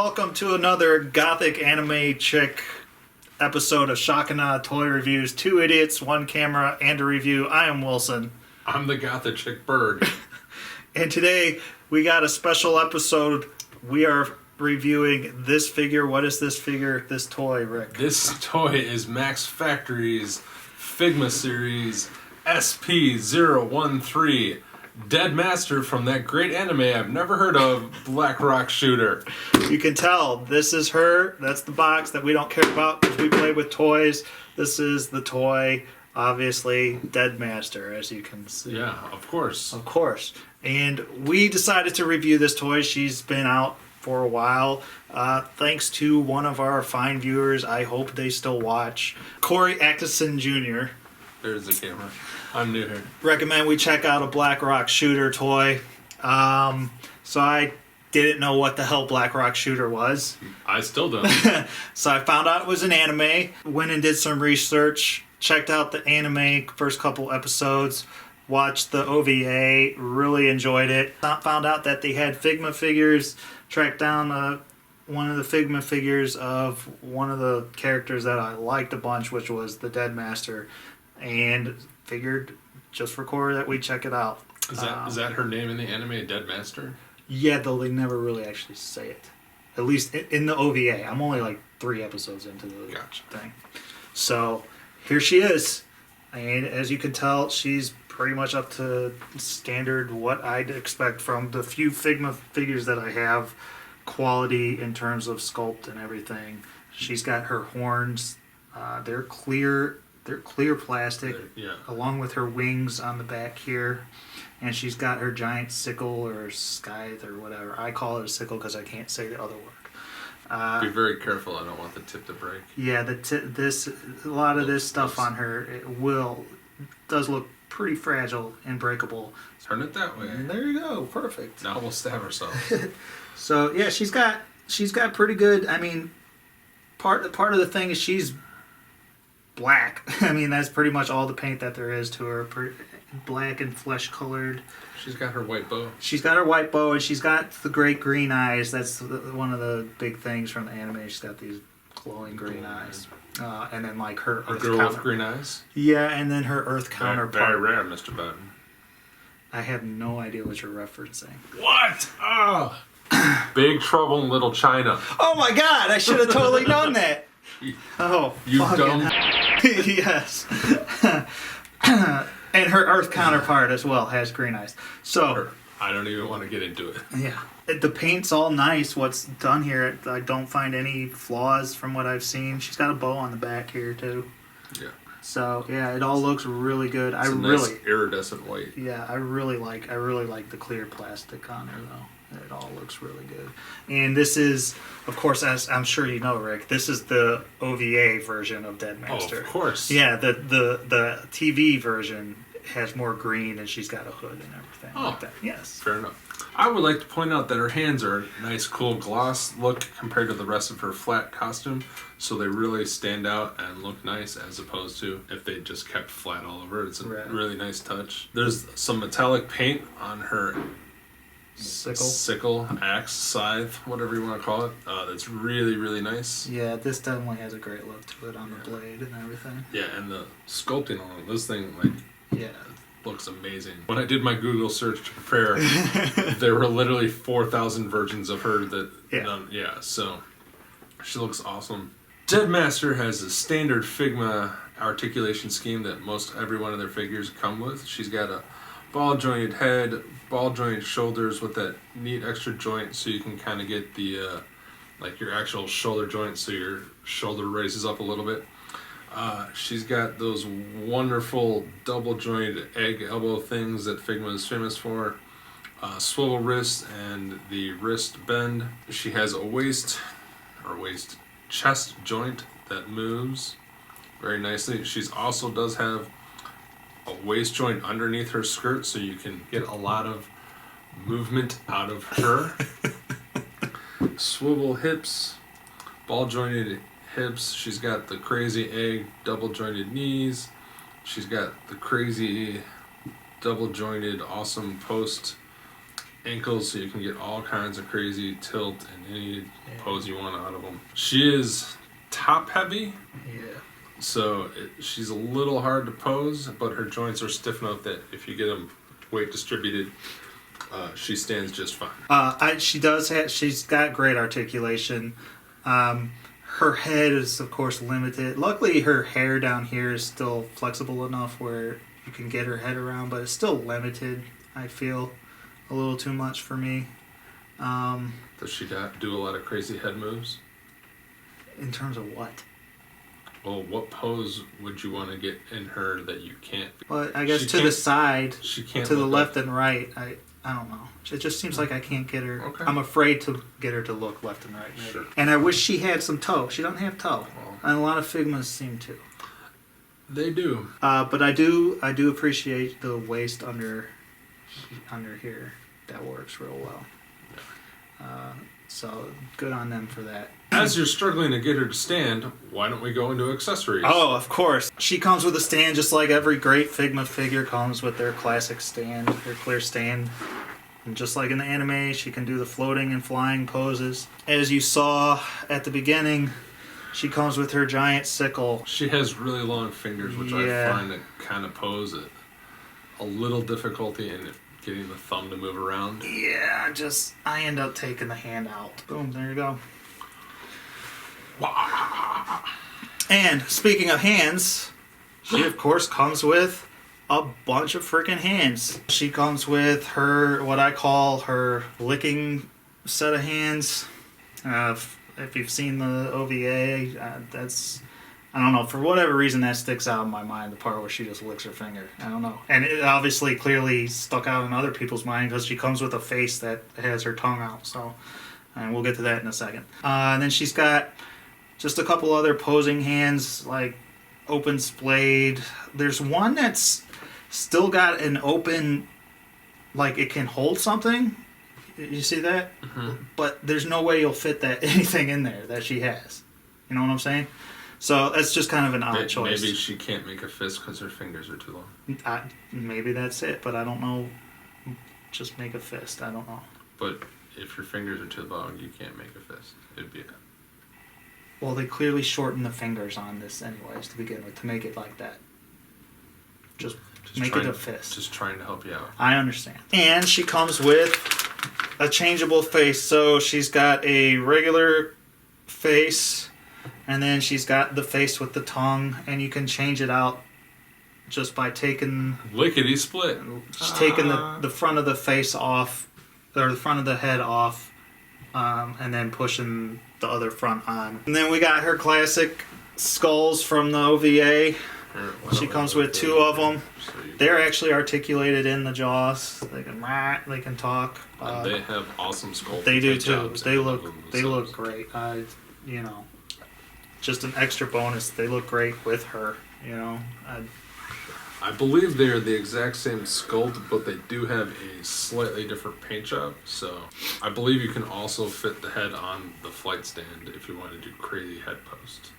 welcome to another gothic anime chick episode of Shakana Toy Reviews. Two idiots, one camera, and a review. I am Wilson. I'm the gothic chick bird. And today we got a special episode. We are reviewing this figure. What is this figure, this toy, Rick? This toy is Max Factory's Figma series SP013 Dead Master from that great anime I've never heard of, Black Rock Shooter. You can tell this is her. That's the box that we don't care about because we play with toys. This is the toy, obviously, Dead Master, as you can see. Yeah, of course. Of course. And we decided to review this toy. She's been out for a while. Thanks to one of our fine viewers. I hope they still watch. Corey Atkinson Jr. There's the camera. I'm new here. Recommend we check out a Black Rock Shooter toy. So I didn't know what the hell Black Rock Shooter was. I still don't. So I found out it was an anime. Went and did some research. Checked out the anime first couple episodes. Watched the OVA. Really enjoyed it. Found out that they had Figma figures. Tracked down one of the Figma figures of one of the characters that I liked a bunch, which was the Dead Master. And figured just for Corey that we check it out. Is that her name in the anime, Dead Master? Yeah, though they never really actually say it. At least in the OVA. I'm only like 3 episodes into the thing. So here she is. And as you can tell, she's pretty much up to standard what I'd expect from the few Figma figures that I have. Quality in terms of sculpt and everything. She's got her horns. They're clear plastic, along with her wings on the back here. And she's got her giant sickle or scythe or whatever. I call it a sickle because I can't say the other word. Be very careful. I don't want the tip to break. Yeah, a lot of this stuff on her does look pretty fragile and breakable. Turn it that way. And there you go, perfect. Now we'll stab ourselves. So yeah, she's got pretty good. I mean, part of the thing is she's black. I mean, that's pretty much all the paint that there is to her. Black and flesh colored. She's got her white bow. She's got her white bow, and she's got the great green eyes. That's one of the big things from the anime. She's got these glowing green eyes. And then like her Earth girl with green eyes? Yeah, and then her Earth counterpart. Very rare, Mr. Button. I have no idea what you're referencing. What? Oh. Big Trouble in Little China. Oh my god, I should have totally known that. Oh, you dumb. Yes. And her Earth counterpart as well has green eyes. So I don't even want to get into it. Yeah. The paint's all nice. What's done here, I don't find any flaws from what I've seen. She's got a bow on the back here too. Yeah. So yeah, it all looks really good. It's a nice iridescent white. Yeah, I really like the clear plastic on her though. It all looks really good. And this is, of course, as I'm sure you know, Rick, this is the OVA version of Dead Master. Oh, of course. Yeah, the TV version has more green and she's got a hood and everything like that. Yes. Fair enough. I would like to point out that her hands are a nice, cool gloss look compared to the rest of her flat costume. So they really stand out and look nice as opposed to if they just kept flat all over. It's a really nice touch. There's some metallic paint on her sickle, axe, scythe, whatever you want to call it. That's really, really nice. Yeah, this definitely has a great look to it on the blade and everything. Yeah, and the sculpting on this thing, looks amazing. When I did my Google search to prepare, there were literally 4,000 versions of her so she looks awesome. Dead Master has a standard Figma articulation scheme that most every one of their figures come with. She's got a ball jointed head, ball jointed shoulders with that neat extra joint so you can kind of get the your actual shoulder joint so your shoulder raises up a little bit. She's got those wonderful double jointed egg elbow things that Figma is famous for. Swivel wrist and the wrist bend. She has a chest joint that moves very nicely. She's also does have a waist joint underneath her skirt so you can get a lot of movement out of her. Swivel hips, ball jointed hips. She's got the crazy egg double jointed knees. She's got the crazy double jointed awesome post ankles so you can get all kinds of crazy tilt and any pose you want out of them. She is top heavy. Yeah. So she's a little hard to pose, but her joints are stiff enough that if you get them weight distributed, she stands just fine. She's got great articulation. Her head is, of course, limited. Luckily, her hair down here is still flexible enough where you can get her head around, but it's still limited, I feel. A little too much for me. Does she do a lot of crazy head moves? In terms of what? Well, what pose would you want to get in her that you can't? Well, I guess to the side, she can't to the left and right. I don't know. It just seems like I can't get her. Okay. I'm afraid to get her to look left and right. Maybe. Sure. And I wish she had some toe. She doesn't have toe, and a lot of Figmas seem to. They do. But I do appreciate the waist under here. That works real well. So good on them for that. As you're struggling to get her to stand, why don't we go into accessories? Oh, of course. She comes with a stand just like every great Figma figure comes with their classic stand, their clear stand. And just like in the anime, she can do the floating and flying poses. As you saw at the beginning, she comes with her giant sickle. She has really long fingers, which I find that kind of pose a little difficulty in getting the thumb to move around. Yeah, I end up taking the hand out. Boom, there you go. And speaking of hands, she of course comes with a bunch of freaking hands. She comes with her, what I call her licking set of hands. If you've seen the OVA, I don't know, for whatever reason that sticks out in my mind, the part where she just licks her finger. I don't know. And it obviously clearly stuck out in other people's mind because she comes with a face that has her tongue out. So, and we'll get to that in a second. And then she's got just a couple other posing hands, like open splayed. There's one that's still got an open, like it can hold something. You see that? Mm-hmm. But there's no way you'll fit anything in there that she has. You know what I'm saying? So that's just kind of an odd choice. Maybe she can't make a fist because her fingers are too long. Maybe that's it, but I don't know. Just make a fist. I don't know. But if your fingers are too long, you can't make a fist. It'd be Well, they clearly shorten the fingers on this anyways to begin with, to make it like that. Just make it a fist. Just trying to help you out. I understand. And she comes with a changeable face. So she's got a regular face, and then she's got the face with the tongue, and you can change it out just by taking... Lickety split. Just taking the front of the face off, or the front of the head off, and then pushing the other front on. And then we got her classic skulls from the OVA. She comes with two of them. They're actually articulated in the jaws. They can talk. And they have awesome sculpting. They do too. They look great. Just an extra bonus. They look great with her. You know. I believe they are the exact same sculpt, but they do have a slightly different paint job. So I believe you can also fit the head on the flight stand if you want to do crazy head post.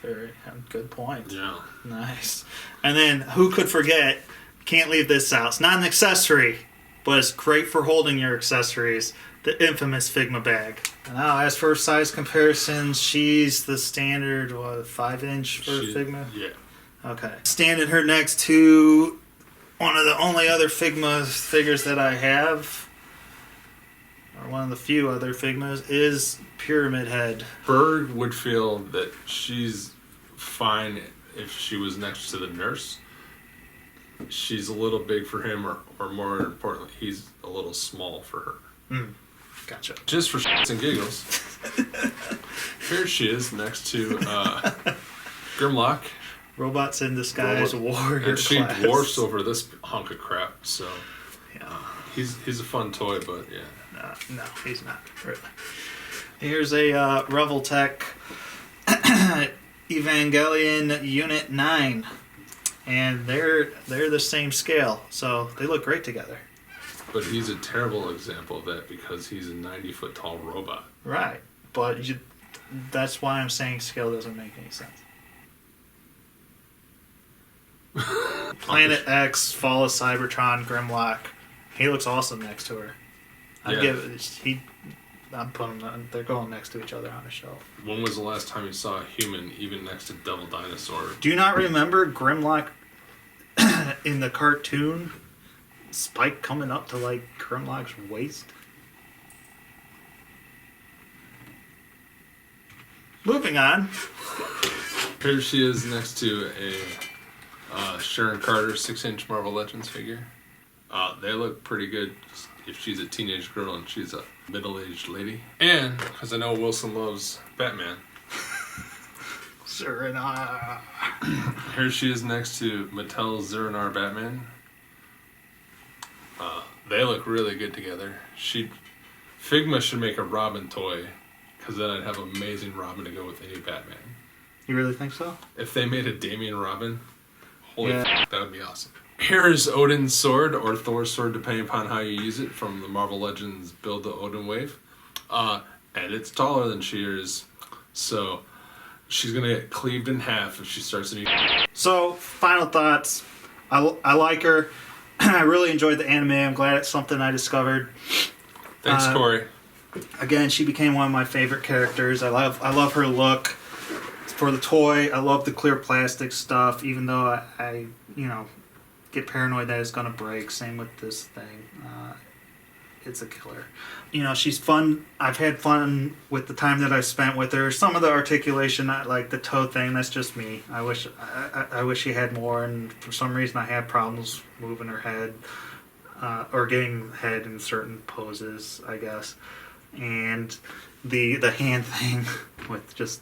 Very good point. Yeah. Nice. And then who could forget? Can't leave this out. It's not an accessory, but it's great for holding your accessories. The infamous Figma bag. Now, as for size comparisons, she's the standard 5-inch for Figma. Yeah. Okay. Standing her next to one of the only other Figma figures that I have, or one of the few other Figmas, is Pyramid Head. Berg would feel that she's fine if she was next to the nurse. She's a little big for him, or more importantly, he's a little small for her. Gotcha. Just for shits and giggles, here she is next to Grimlock. Robots in Disguise Warrior And she class. dwarfs over this hunk of crap, so yeah. He's a fun toy, but yeah. No, he's not, really. Here's a Reveltech Evangelion Unit 9. And they're the same scale, so they look great together. But he's a terrible example of that because he's a 90-foot tall robot. Right, but that's why I'm saying scale doesn't make any sense. Planet X, Fall of Cybertron, Grimlock. He looks awesome next to her. I'm putting them. They're going next to each other on the shelf. When was the last time you saw a human even next to Devil Dinosaur? Do you not remember Grimlock in the cartoon? Spike coming up to like Grimlock's waist. Moving on. Here she is next to a Sharon Carter 6-inch Marvel Legends figure. They look pretty good if she's a teenage girl and she's a middle-aged lady. And, because I know Wilson loves Batman. Zeranar. Here she is next to Mattel's Zeranar Batman. They look really good together. Figma should make a Robin toy, because then I'd have amazing Robin to go with any Batman. You really think so? If they made a Damian Robin, holy f***, that would be awesome. Here's Odin's sword, or Thor's sword, depending upon how you use it, from the Marvel Legends Build the Odin Wave. And it's taller than she is, so she's going to get cleaved in half if she starts a new... So, final thoughts. I like her. I really enjoyed the anime. I'm glad it's something I discovered. Thanks, Corey. Again, she became one of my favorite characters. I love her look. For the toy, I love the clear plastic stuff, even though I get paranoid that it's going to break. Same with this thing. It's a killer. She's fun. I've had fun with the time that I've spent with her. Some of the articulation, like the toe thing, that's just me. I wish she had more, and for some reason I have problems moving her head or getting the head in certain poses, I guess. And the hand thing with just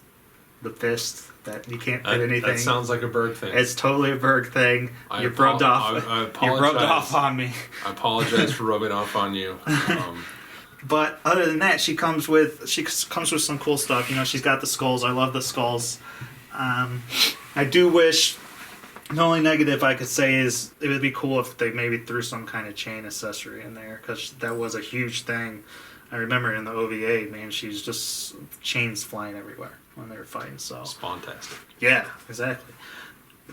the fist that you can't fit anything. That sounds like a Berg thing. It's totally a Berg thing. You rubbed off on me. I apologize for rubbing off on you. But other than that, she comes with some cool stuff. She's got the skulls. I love the skulls. I do wish. The only negative I could say is it would be cool if they maybe threw some kind of chain accessory in there, because that was a huge thing. I remember in the OVA, man, she's just chains flying everywhere when they were fighting. So Spawntastic. Yeah, exactly.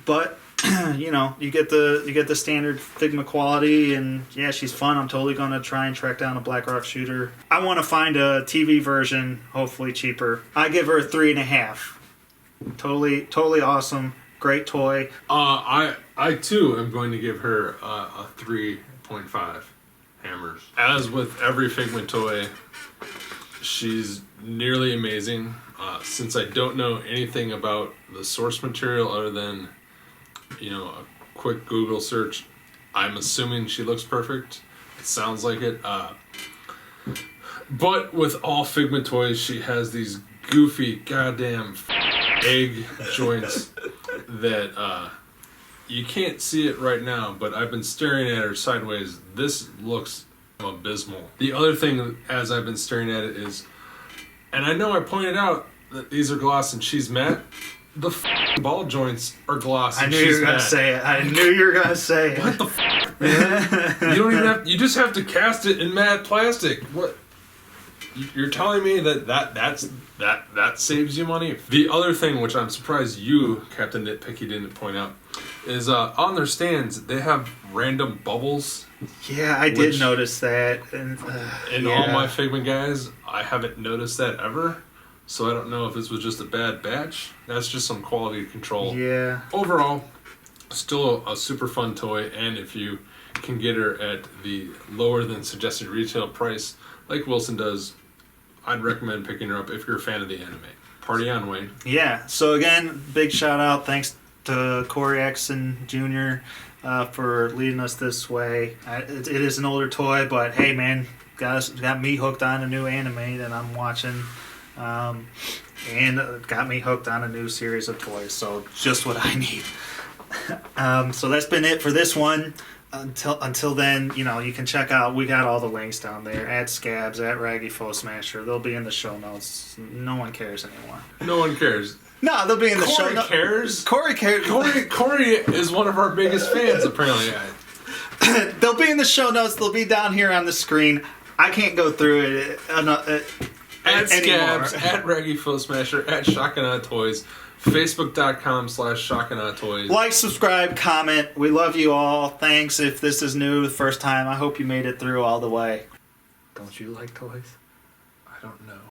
But you get the standard Figma quality, and yeah, she's fun. I'm totally gonna try and track down a BlackRock shooter. I want to find a TV version, hopefully cheaper. I give her a 3.5. Totally awesome, great toy. I too am going to give her a 3.5. Hammers. As with every Figma toy, she's nearly amazing. Since I don't know anything about the source material other than, a quick Google search, I'm assuming she looks perfect. It sounds like it. But with all Figma toys, she has these goofy goddamn egg joints that you can't see it right now, but I've been staring at her sideways. This looks abysmal. The other thing, as I've been staring at it, is, and I know I pointed out that these are gloss and she's matte, the ball joints are gloss and she's matte. I knew you were gonna say it. What the You don't even have, you just have to cast it in matte plastic. What? You're telling me that saves you money? The other thing, which I'm surprised you, Captain Nitpicky, didn't point out, is on their stands they have random bubbles. Yeah, I did notice that. And all my Figma guys, I haven't noticed that ever. So I don't know if this was just a bad batch. That's just some quality control. Yeah. Overall, still a super fun toy, and if you can get her at the lower than suggested retail price, like Wilson does, I'd recommend picking her up if you're a fan of the anime. Party on, Wayne. Yeah, so again, big shout out. Thanks to Corey Exon Jr. For leading us this way. It is an older toy, but hey, man, got me hooked on a new anime that I'm watching. And got me hooked on a new series of toys. So just what I need. So that's been it for this one. Until then, you can check out, we got all the links down there at Scabs, at Raggy Foe Smasher. They'll be in the show notes. No one cares anymore. No one cares. No, they'll be in the show notes. Corey cares? Corey is one of our biggest fans, apparently. They'll be in the show notes. They'll be down here on the screen. I can't go through it at Scabs, at Raggy Foe Smasher, at Shotgun Toys. Facebook.com/Shotgun Toys. Like, subscribe, comment. We love you all. Thanks if this is new the first time. I hope you made it through all the way. Don't you like toys? I don't know.